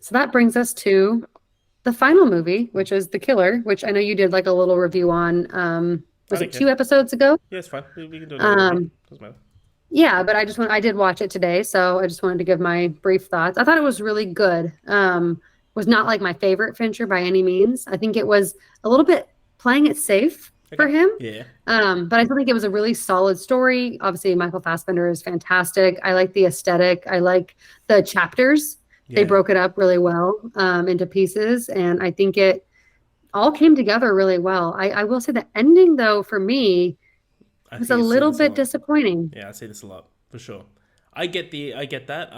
So that brings us to the final movie, which is The Killer, which I know you did like a little review on. I Was don't it care. 2 episodes ago? Yeah, it's fine. We can do another review. Um, Doesn't matter. yeah, but I did watch it today, so I just wanted to give my brief thoughts. I thought it was really good. Was not like my favorite Fincher by any means. I think it was a little bit playing it safe for Okay. him. Yeah. But I still think it was a really solid story. Obviously, Michael Fassbender is fantastic. I like the aesthetic. I like the chapters. They Yeah. broke it up really well into pieces, and I think it all came together really well. I will say the ending, though, for me I was a think I see little this a bit lot. disappointing. Yeah, I see this a lot for sure. I get that.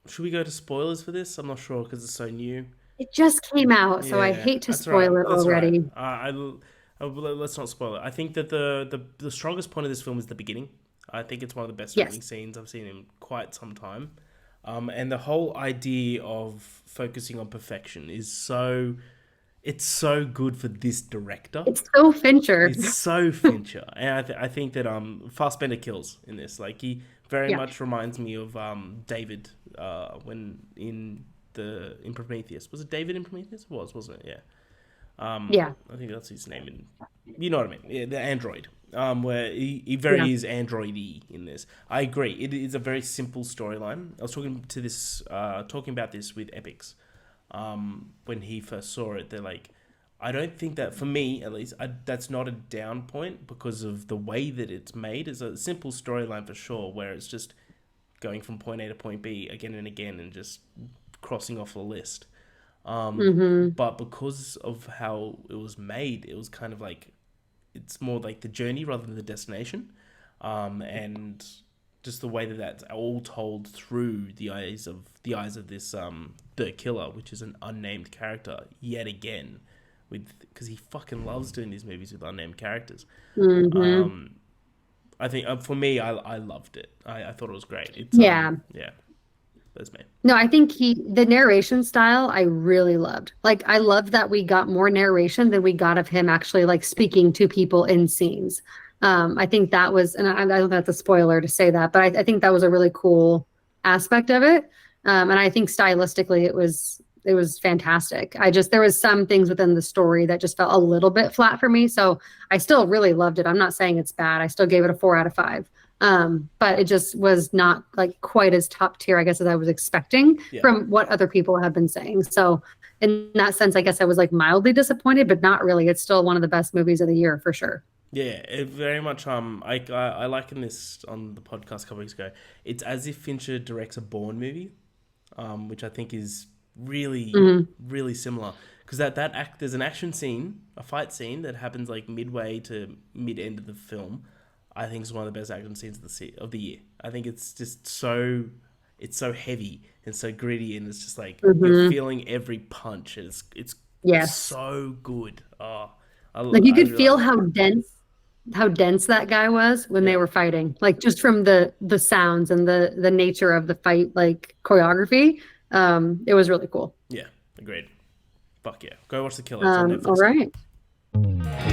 Should we go to spoilers for this? I'm not sure because it's so new. It just came out, so I Yeah, hate to that's right. spoil it That's right. already. Let's not spoil it. I think that the strongest point of this film is the beginning. I think it's one of the best opening Yes. scenes I've seen in quite some time. And the whole idea of focusing on perfection is it's so good for this director. It's so Fincher. It's so Fincher, and I think that Fassbender kills in this. Like he very Yeah. much reminds me of David when in Prometheus. Was it David in Prometheus? It was, wasn't it? Yeah. Yeah. I think that's his name. In you know what I mean? Yeah, the android. Where he Yeah. very is android-y in this. I agree. It is a very simple storyline. I was talking about this with Epics. When he first saw it, they're like, I don't think that for me at least, that's not a down point because of the way that it's made. It's a simple storyline for sure, where it's just going from point A to point B again and again and just crossing off the list. Hmm. But because of how it was made, it was kind of like it's more like the journey rather than the destination, and just the way that that's all told through the eyes of this the killer, which is an unnamed character yet again, with because he fucking loves doing these movies with unnamed characters. Hmm. I think for me, I loved it. I thought it was great. It's Yeah. yeah, that's me. No, I think the narration style I really loved. Like I loved that we got more narration than we got of him actually like speaking to people in scenes. I think that was, and I don't know if that's a spoiler to say that, but I think that was a really cool aspect of it. And I think stylistically it was fantastic. There was some things within the story that just felt a little bit flat for me. So I still really loved it. I'm not saying it's bad. I still gave it a 4 out of 5. But it just was not like quite as top tier, I guess, as I was expecting Yeah. from what other people have been saying. So in that sense, I guess I was like mildly disappointed, but not really. It's still one of the best movies of the year for sure. Yeah, it very much. I likened this on the podcast a couple weeks ago. It's as if Fincher directs a Bourne movie, which I think is really, Hmm. really similar. Because there's an action scene, a fight scene that happens like midway to mid end of the film. I think it's one of the best action scenes of the year. I think it's so heavy and so gritty, and it's just like you're Hmm. feeling every punch. And it's Yes. so good. Oh, Like you I could really like feel it. how dense that guy was when they Yeah. were fighting. Like just from the sounds and the nature of the fight, like choreography. It was really cool. Yeah, agreed. Fuck yeah. Go watch The Killer. It's on All Netflix now. right.